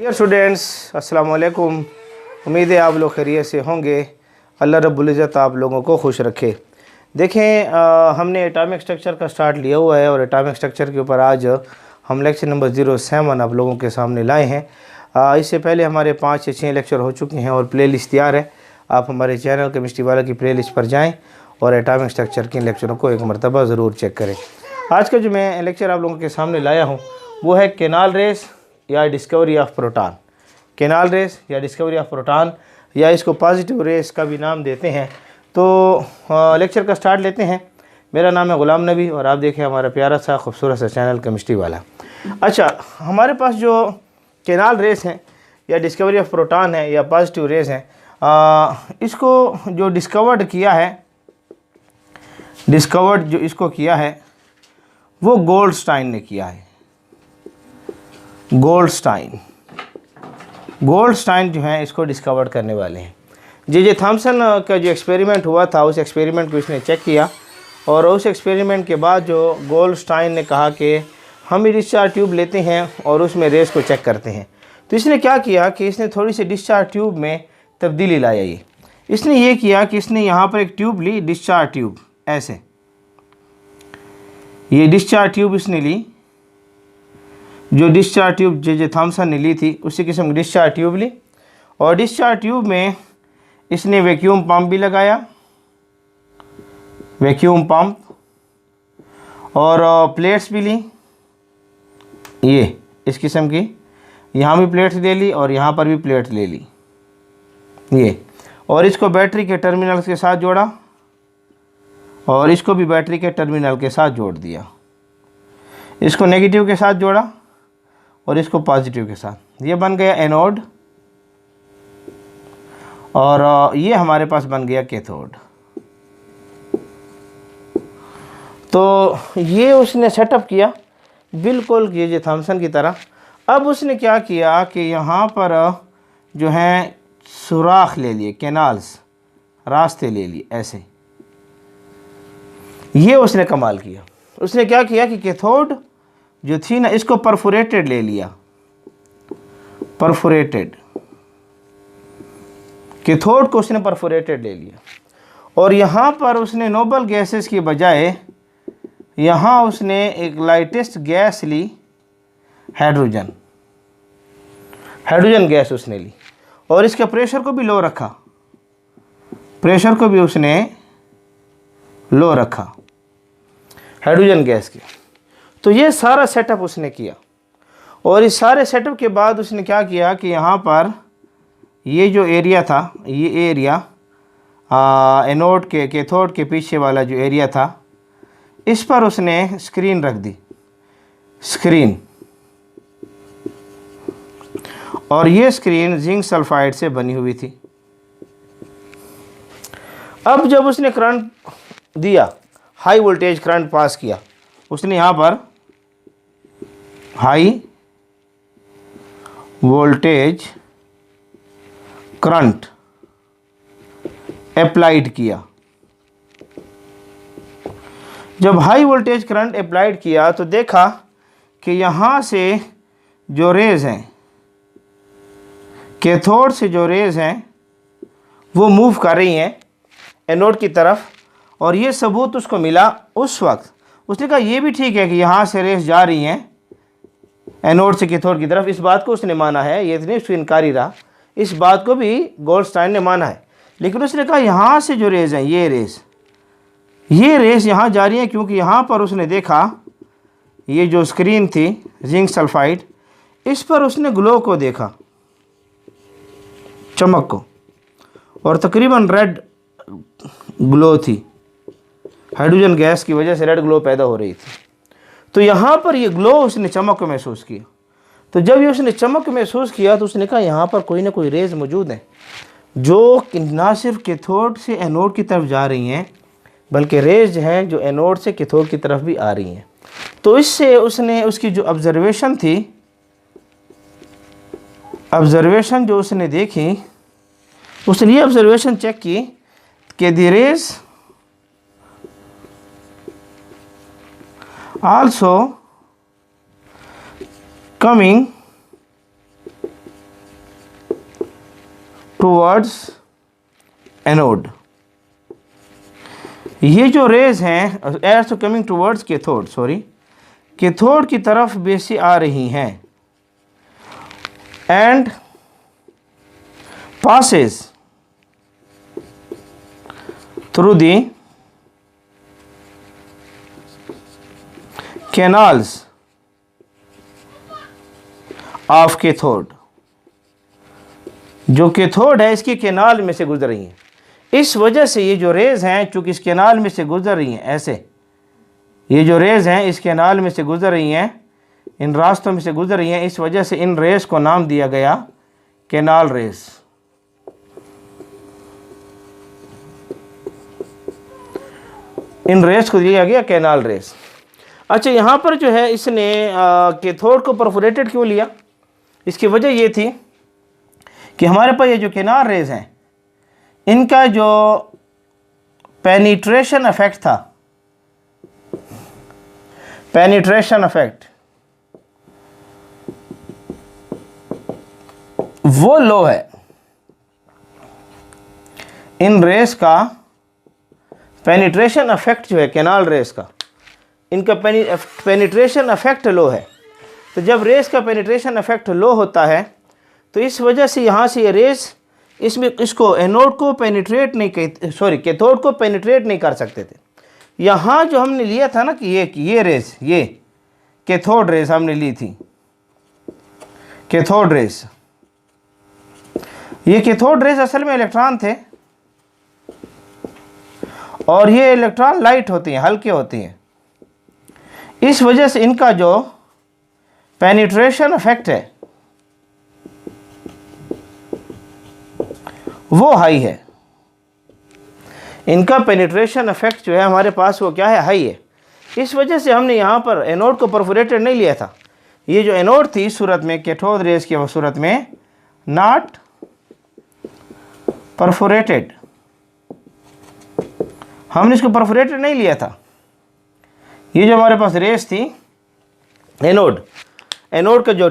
Dear students, अस्सलाम वालेकुम। उम्मीद है आप लोग खैरियत से होंगे। अल्लाह रब्बुल इज़्ज़त आप लोगों को खुश रखे। देखें, हमने एटॉमिक स्ट्रक्चर का स्टार्ट लिया हुआ है और एटॉमिक स्ट्रक्चर के ऊपर आज हम लेक्चर नंबर 07 आप लोगों के सामने लाए हैं। इससे पहले हमारे 5 से 6 लेक्चर हो चुके हैं और प्ले लिस्ट तैयार है। आप हमारे चैनल केमिस्ट्री वाला की प्ले लिस्ट पर जाएँ और एटॉमिक स्ट्रक्चर के लेक्चरों को एक मरतबा ज़रूर चेक करें। आज का जो मैं लेक्चर आप लोगों के सामने लाया हूँ वो है केनाल रेस या discovery of proton. Canal rays या डिस्कवरी ऑफ प्रोटॉन, या इसको पॉजिटिव रेस का भी नाम देते हैं। तो लेक्चर का स्टार्ट लेते हैं। मेरा नाम है ग़ुलाम नबी और आप देखें हमारा प्यारा सा खूबसूरत सा चैनल केमिस्ट्री वाला। अच्छा, हमारे पास जो केनाल रेस हैं या डिस्कवरी ऑफ प्रोटॉन है या पॉजिटिव रेस हैं, इसको जो डिस्कवर्ड जो इसको किया है वो गोल्डस्टाइन ने किया है। गोल्डस्टाइन जो है इसको डिस्कवर करने वाले हैं। जे थॉमसन का जो एक्सपेरिमेंट हुआ था उस एक्सपेरिमेंट को इसने चेक किया और उस एक्सपेरिमेंट के बाद जो गोल्डस्टाइन ने कहा कि हम डिस्चार्ज ट्यूब लेते हैं और उसमें रेस को चेक करते हैं। तो इसने क्या किया कि इसने थोड़ी सी डिस्चार्ज ट्यूब में तब्दीली लाया। इसने ये किया कि इसने यहाँ पर एक ट्यूब ली, डिस्चार्ज ट्यूब, ऐसे ये डिस्चार्ज ट्यूब इसने ली। जो डिस्चार्ज ट्यूब जे थॉमसन ने ली थी उसी किस्म की डिस्चार्ज ट्यूब ली और डिस्चार्ज ट्यूब में इसने वैक्यूम पंप भी लगाया, वैक्यूम पंप, और प्लेट्स भी ली, ये इस किस्म की। यहाँ भी प्लेट्स ले ली और यहाँ पर भी प्लेट्स ले ली ये, और इसको बैटरी के टर्मिनल के साथ जोड़ा और इसको भी बैटरी के टर्मिनल के साथ जोड़ दिया। इसको नेगेटिव के साथ जोड़ा और इसको पॉजिटिव के साथ। ये बन गया एनोड और ये हमारे पास बन गया कैथोड। तो ये उसने सेटअप किया बिल्कुल ये थॉमसन की तरह। अब उसने क्या किया कि यहाँ पर जो है सुराख ले लिए, कैनाल्स, रास्ते ले लिए ऐसे। ये उसने कमाल किया। उसने क्या किया कि कैथोड जो थी ना इसको परफोरेटेड ले लिया, परफोरेटेड कैथोड को उसने परफोरेटेड ले लिया और यहाँ पर उसने नोबल गैसेस की बजाय यहाँ उसने एक लाइटेस्ट गैस ली, हाइड्रोजन गैस उसने ली और इसके प्रेशर को भी लो रखा, प्रेशर को भी उसने लो रखा हाइड्रोजन गैस के। तो ये सारा सेटअप उसने किया और इस सारे सेटअप के बाद उसने क्या किया कि यहाँ पर ये जो एरिया था, ये एरिया एनोड के कैथोड के पीछे वाला जो एरिया था, इस पर उसने स्क्रीन रख दी, स्क्रीन। और ये स्क्रीन जिंक सल्फाइड से बनी हुई थी। अब जब उसने करंट दिया, हाई वोल्टेज करंट पास किया, उसने यहाँ पर हाई वोल्टेज करंट अप्लाइड किया। जब हाई वोल्टेज करंट अप्लाइड किया तो देखा कि यहाँ से जो रेज हैं, कैथोड से जो रेज हैं वो मूव कर रही हैं एनोड की तरफ। और ये सबूत उसको मिला उस वक्त। उसने कहा ये भी ठीक है कि यहाँ से रेस जा रही हैं एनोड से कैथोड की तरफ। इस बात को उसने माना है, ये नहीं उसको इनकारी रहा, इस बात को भी गोल्डस्टाइन ने माना है। लेकिन उसने कहा यहाँ से जो रेस हैं, ये रेस यहाँ जा रही हैं क्योंकि यहाँ पर उसने देखा ये जो स्क्रीन थी जिंक सल्फाइड, इस पर उसने ग्लो को देखा, चमक को, और तकरीबन रेड ग्लो थी। हाइड्रोजन गैस की वजह से रेड ग्लो पैदा हो रही थी। तो यहाँ पर ये ग्लो उसने चमक को महसूस किया। तो जब ये उसने चमक महसूस किया तो उसने कहा यहाँ पर कोई ना कोई रेज मौजूद है जो ना सिर्फ कैथोड से एनोड की तरफ जा रही हैं बल्कि रेज हैं जो एनोड से कैथोड की तरफ भी आ रही हैं। तो इससे उसने उसकी जो ऑब्जर्वेशन थी, ऑब्जर्वेशन जो उसने देखी, उसने ये ऑब्जर्वेशन चेक की कि the rays also coming towards anode. ये जो रेज हैं as coming towards cathode, sorry cathode की तरफ बेसी आ रही हैं and passes through the canals of cathode। जो कैथोड है इसकी कैनाल में से गुजर रही हैं। इस वजह से ये जो रेज हैं चूंकि इस कैनाल में से गुजर रही हैं, ऐसे ये जो रेज हैं इस कैनाल में से गुजर रही हैं, इन रास्तों में से गुजर रही हैं, इस वजह से इन रेज को नाम दिया गया कैनाल रेज। इन रेस को दिया गया कैनाल रेस। अच्छा, यहाँ पर जो है इसने कैथोड को परफोरेटेड क्यों लिया? इसकी वजह ये थी कि हमारे पास ये जो कैनाल रेस हैं इनका जो पेनिट्रेशन इफेक्ट था, पेनिट्रेशन इफेक्ट वो लो है। इन रेस का पेनिट्रेशन इफेक्ट जो है कैनाल रेस का, इनका पेनिट्रेशन इफेक्ट लो है। तो जब रेस का पेनिट्रेशन इफेक्ट लो होता है तो इस वजह से यहाँ से ये रेस इसमें इसको एनोड को पेनिट्रेट नहीं, सॉरी कैथोड को पेनिट्रेट नहीं कर सकते थे। यहाँ जो हमने लिया था ना कि ये रेस, ये कैथोड रेस हमने ली थी, कैथोड रेस, ये कैथोड रेस असल में इलेक्ट्रॉन थे और ये इलेक्ट्रॉन लाइट होती हैं, हल्के होती हैं। इस वजह से इनका जो पेनिट्रेशन इफेक्ट है वो हाई है। इनका पेनिट्रेशन इफेक्ट जो है हमारे पास वो क्या है, हाई है। इस वजह से हमने यहाँ पर एनोड को परफोरेटेड नहीं लिया था। ये जो एनोड थी इस सूरत में, कैथोड रेस की सूरत में, नॉट परफोरेटेड, हमने इसको परफोरेटेड नहीं लिया था। ये जो हमारे पास रेस थी एनोड, एनोड का जो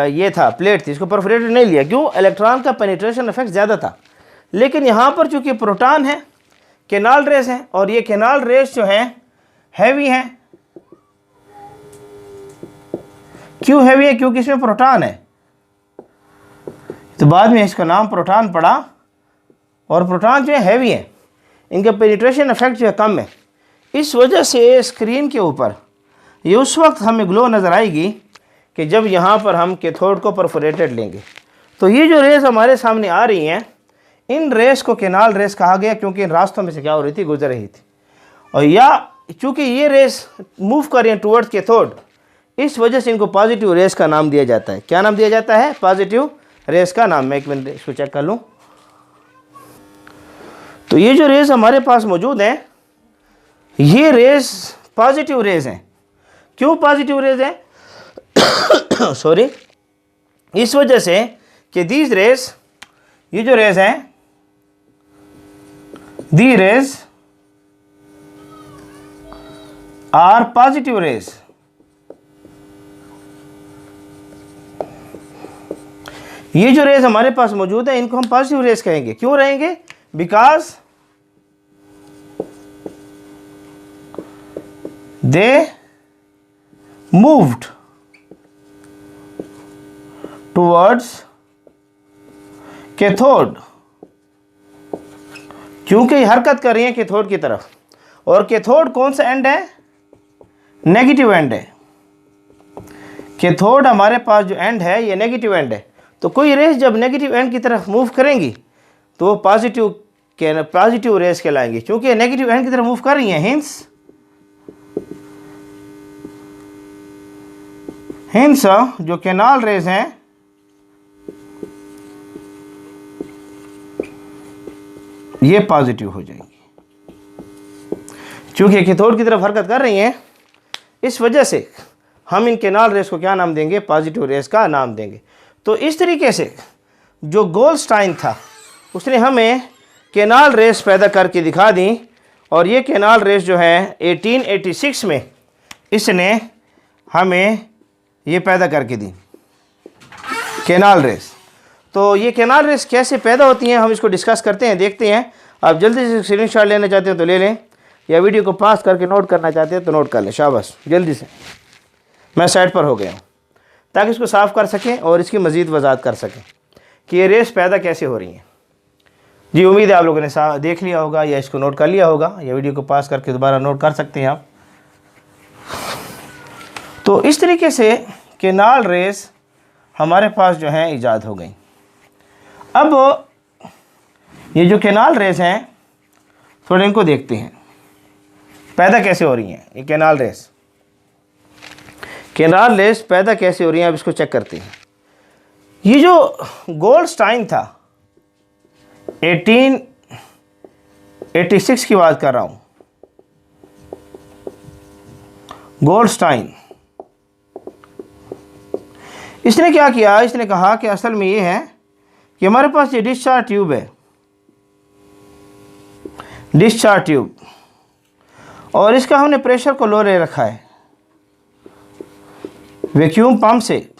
ये था प्लेट थी, इसको परफोरेटेड नहीं लिया। क्यों? इलेक्ट्रॉन का पेनिट्रेशन इफेक्ट ज़्यादा था। लेकिन यहाँ पर चूँकि प्रोटॉन है, कैनाल रेस है, और ये कैनाल रेस जो है हैवी है। क्यों हैवी है? क्योंकि इसमें प्रोटॉन है। तो बाद में इसका नाम प्रोटॉन पड़ा, और प्रोटॉन जो है हैवी है, इनका पेनिट्रेशन इफेक्ट जो है कम है। इस वजह से स्क्रीन के ऊपर ये उस वक्त हमें ग्लो नज़र आएगी कि जब यहाँ पर हम कैथोड को परफोरेटेड लेंगे। तो ये जो रेस हमारे सामने आ रही हैं, इन रेस को कैनाल रेस कहा गया क्योंकि इन रास्तों में से क्या हो रही थी, गुजर रही थी। और या चूँकि ये रेस मूव कर रही हैं टूवर्ड्स कैथोड, इस वजह से इनको पॉजिटिव रेस का नाम दिया जाता है। क्या नाम दिया जाता है? पॉजिटिव रेस का नाम। मैं एक मिनट इसको चेक कर लूँ। तो ये जो रेस हमारे पास मौजूद हैं, ये रेस पॉजिटिव रेस हैं। क्यों पॉजिटिव रेस हैं? सॉरी, इस वजह से कि दीज रेस, ये जो रेस हैं, दी रेस आर पॉजिटिव रेस। ये जो रेस हमारे पास मौजूद है इनको हम पॉजिटिव रेस कहेंगे। क्यों रहेंगे? Because they moved towards cathode, क्योंकि हरकत कर रही है कैथोड की तरफ। और कैथोड कौन सा एंड है? नेगेटिव एंड है। कैथोड हमारे पास जो एंड है ये नेगेटिव एंड है। तो कोई रेस जब नेगेटिव एंड की तरफ मूव करेंगी तो वो पॉजिटिव रेस कहलाएंगी, क्योंकि नेगेटिव एंड की तरफ मूव कर रही हैं। हिंस जो कैनाल रेस हैं ये पॉजिटिव हो जाएंगी, क्योंकि कैथोड की तरफ हरकत कर रही हैं। इस वजह से हम इन कैनाल रेस को क्या नाम देंगे? पॉजिटिव रेस का नाम देंगे। तो इस तरीके से जो गोल्डस्टाइन था उसने हमें कैनाल रेस पैदा करके दिखा दी, और ये कैनाल रेस जो है 1886 में इसने हमें ये पैदा करके दी, कैनाल रेस। तो ये कैनाल रेस कैसे पैदा होती हैं हम इसको डिस्कस करते हैं, देखते हैं। आप जल्दी से स्क्रीनशॉट लेना चाहते हैं तो ले लें, या वीडियो को पास करके नोट करना चाहते हैं तो नोट कर लें। शाबाश, जल्दी से। मैं साइड पर हो गया हूँ ताकि इसको साफ़ कर सकें और इसकी मज़ीद वजाहत कर सकें कि ये रेस पैदा कैसे हो रही हैं। जी उम्मीद है आप लोगों ने देख लिया होगा या इसको नोट कर लिया होगा, या वीडियो को पास करके दोबारा नोट कर सकते हैं आप। तो इस तरीके से कैनाल रेस हमारे पास जो है ईजाद हो गई। अब ये जो कैनाल रेस हैं थोड़े इनको देखते हैं पैदा कैसे हो रही हैं। ये कैनाल रेस पैदा कैसे हो रही हैं, अब इसको चेक करते हैं। ये जो गोल्डस्टाइन था 1886 की बात कर रहा हूँ, गोल्डस्टाइन, इसने क्या किया, इसने कहा कि असल में ये है कि हमारे पास ये डिस्चार्ज ट्यूब है, डिस्चार्ज ट्यूब, और इसका हमने प्रेशर को लो ले रखा है। वैक्यूम पंप से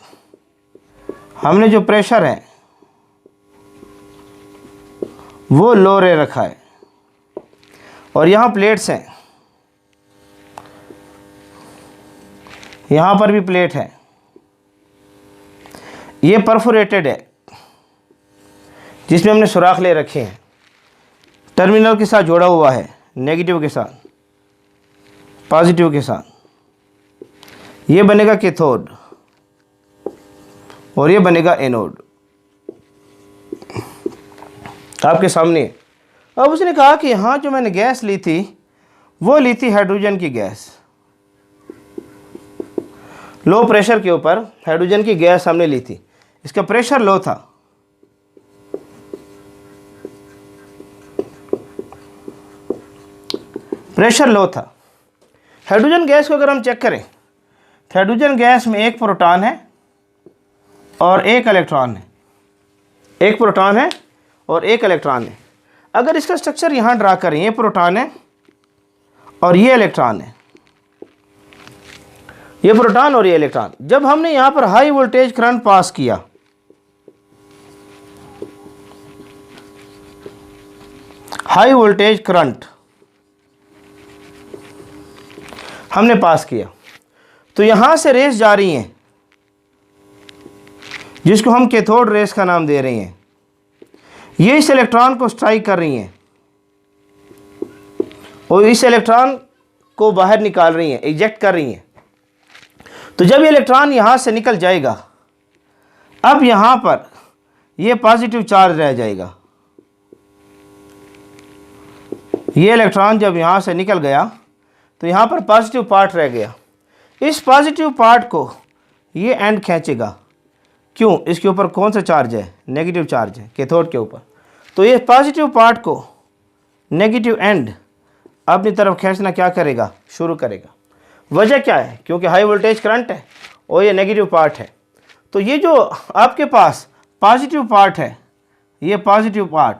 हमने जो प्रेशर है वो लो ले रखा है, और यहाँ प्लेट्स हैं, यहाँ पर भी प्लेट है, ये परफोरेटेड है जिसमें हमने सुराख ले रखे हैं, टर्मिनल के साथ जोड़ा हुआ है, नेगेटिव के साथ पॉजिटिव के साथ। ये बनेगा कैथोड और ये बनेगा एनोड आपके सामने। अब उसने कहा कि यहाँ जो मैंने गैस ली थी वो ली थी हाइड्रोजन की गैस, लो प्रेशर के ऊपर हाइड्रोजन की गैस हमने ली थी, इसका प्रेशर लो था। प्रेशर लो था। हाइड्रोजन गैस को अगर हम चेक करें तो हाइड्रोजन गैस में एक प्रोटॉन है और एक इलेक्ट्रॉन है, एक प्रोटॉन है और एक इलेक्ट्रॉन है। अगर इसका स्ट्रक्चर यहाँ ड्रा करें, ये प्रोटॉन है और ये इलेक्ट्रॉन है, ये प्रोटॉन और ये इलेक्ट्रॉन। जब हमने यहाँ पर हाई वोल्टेज करंट पास किया, हाई वोल्टेज करंट हमने पास किया, तो यहाँ से रेस जा रही हैं जिसको हम कैथोड रेस का नाम दे रहे हैं। ये इस इलेक्ट्रॉन को स्ट्राइक कर रही हैं और इस इलेक्ट्रॉन को बाहर निकाल रही हैं, इजेक्ट कर रही हैं। तो जब ये इलेक्ट्रॉन यहाँ से निकल जाएगा, अब यहाँ पर ये पॉजिटिव चार्ज रह जाएगा। ये इलेक्ट्रॉन जब यहाँ से निकल गया तो यहाँ पर पॉजिटिव पार्ट रह गया। इस पॉजिटिव पार्ट को ये एंड खींचेगा। क्यों? इसके ऊपर कौन सा चार्ज है? नेगेटिव चार्ज है कैथोड के ऊपर। तो ये पॉजिटिव पार्ट को नेगेटिव एंड अपनी तरफ खींचना क्या करेगा? शुरू करेगा। वजह क्या है? क्योंकि हाई वोल्टेज करंट है और ये नेगेटिव पार्ट है। तो ये जो आपके पास पॉजिटिव पार्ट है, ये पॉजिटिव पार्ट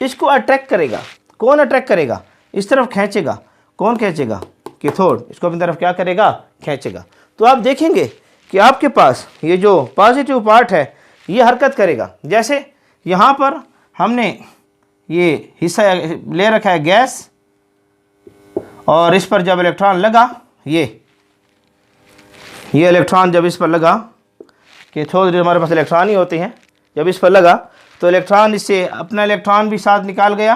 इसको अट्रैक्ट करेगा। कौन अट्रैक्ट करेगा? इस तरफ खींचेगा। कौन खींचेगा? कैथोड इसको अपनी तरफ क्या करेगा? खींचेगा। तो आप देखेंगे कि आपके पास ये जो पॉजिटिव पार्ट है ये हरकत करेगा। जैसे यहाँ पर हमने ये हिस्सा ले रखा है गैस, और इस पर जब इलेक्ट्रॉन लगा, ये इलेक्ट्रॉन जब इस पर लगा, कैथोड हमारे पास इलेक्ट्रॉन ही होते हैं, जब इस पर लगा तो इलेक्ट्रॉन इससे अपना इलेक्ट्रॉन भी साथ निकाल गया।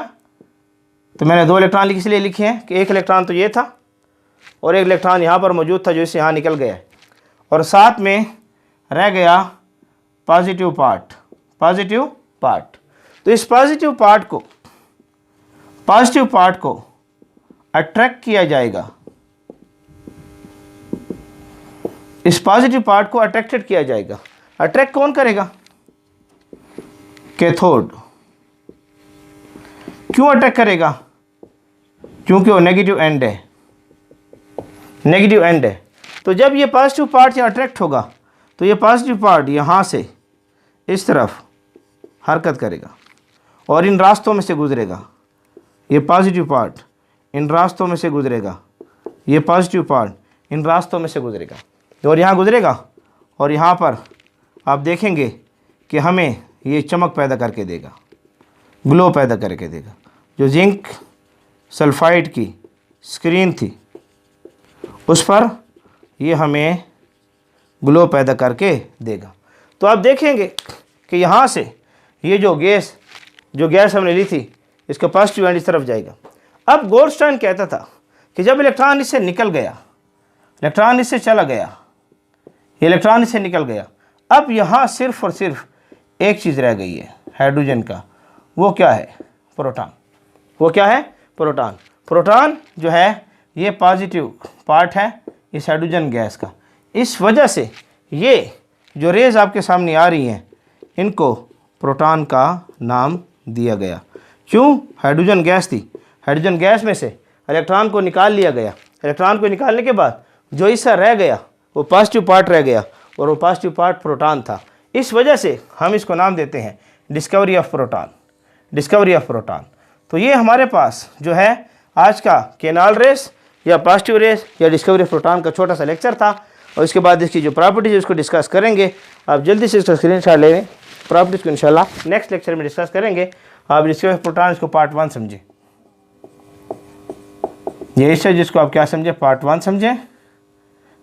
तो मैंने दो इलेक्ट्रॉन इसलिए लिखे हैं कि एक इलेक्ट्रॉन तो ये था और एक इलेक्ट्रॉन यहाँ पर मौजूद था जो इससे यहाँ निकल गया, और साथ में रह गया पॉजिटिव पार्ट। पॉजिटिव पार्ट, तो इस पॉजिटिव पार्ट को अट्रैक्ट किया जाएगा। इस पॉजिटिव पार्ट को अट्रैक्टेड किया जाएगा। अट्रैक्ट कौन करेगा? कैथोड। क्यों अट्रैक्ट करेगा? क्योंकि वो नेगेटिव एंड है, नेगेटिव एंड है। तो जब ये पॉजिटिव पार्ट यहाँ अट्रैक्ट होगा तो ये पॉजिटिव पार्ट यहाँ से इस तरफ हरकत करेगा और इन रास्तों में से गुजरेगा। ये पॉजिटिव पार्ट इन रास्तों में से गुजरेगा, ये पॉजिटिव पार्ट इन रास्तों में से गुजरेगा और यहाँ गुजरेगा। और यहाँ पर आप देखेंगे कि हमें ये चमक पैदा करके देगा, ग्लो पैदा करके देगा। जो जिंक सल्फाइड की स्क्रीन थी उस पर ये हमें ग्लो पैदा करके देगा। तो आप देखेंगे कि यहाँ से ये जो गैस हमने ली थी इसका पॉजिटिव एंड इस तरफ जाएगा। अब गोल्डस्टाइन कहता था कि जब इलेक्ट्रॉन इससे निकल गया, इलेक्ट्रॉन इससे चला गया, इलेक्ट्रॉन इससे निकल गया, अब यहाँ सिर्फ और सिर्फ एक चीज़ रह गई है हाइड्रोजन का, वो क्या है? प्रोटॉन। वो क्या है? प्रोटॉन। प्रोटॉन जो है ये पॉजिटिव पार्ट है इस हाइड्रोजन गैस का। इस वजह से ये जो रेज़ आपके सामने आ रही हैं इनको प्रोटॉन का नाम दिया गया। क्यों? हाइड्रोजन गैस थी, हाइड्रोजन गैस में से इलेक्ट्रॉन को निकाल लिया गया, इलेक्ट्रॉन को निकालने के बाद जो हिस्सा रह गया वो पॉजिटिव पार्ट रह गया और वो पॉजिटिव पार्ट प्रोटॉन था। इस वजह से हम इसको नाम देते हैं discovery of proton, discovery of proton. तो ये हमारे पास जो है आज का केनाल रेस या पॉजिटिव रेस या डिस्कवरी ऑफ प्रोटॉन का छोटा सा लेक्चर था, और इसके बाद इसकी जो प्रॉपर्टीज है उसको डिस्कस करेंगे। आप जल्दी से इसका स्क्रीनशॉट ले लें, प्रॉपर्टीज को इंशाल्लाह नेक्स्ट लेक्चर में डिस्कस करेंगे। आप डिस्कवरी ऑफ प्रोटॉन इसको पार्ट 1 समझें, ये इस जिसको आप क्या समझे पार्ट 1 समझें।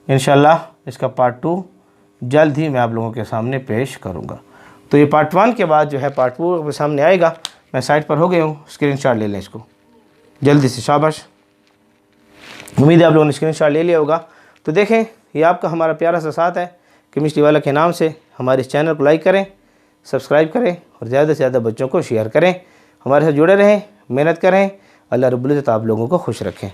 इंशाल्लाह इसका पार्ट 2 जल्द ही मैं आप लोगों के सामने पेश करूँगा। तो ये पार्ट 1 के बाद जो है पार्ट 2 सामने आएगा। मैं साइट पर हो गया हूँ, स्क्रीनशॉट ले लें इसको जल्दी से, शाबाश। उम्मीद है आप लोगों ने स्क्रीनशॉट ले लिया होगा। तो देखें ये आपका हमारा प्यारा सा साथ है केमिस्ट्री वाला के नाम से। हमारे इस चैनल को लाइक करें, सब्सक्राइब करें और ज़्यादा से ज़्यादा बच्चों को शेयर करें। हमारे साथ जुड़े रहें, मेहनत करें। अल्लाह रब्बुल इज़्ज़त आप लोगों को खुश रखें।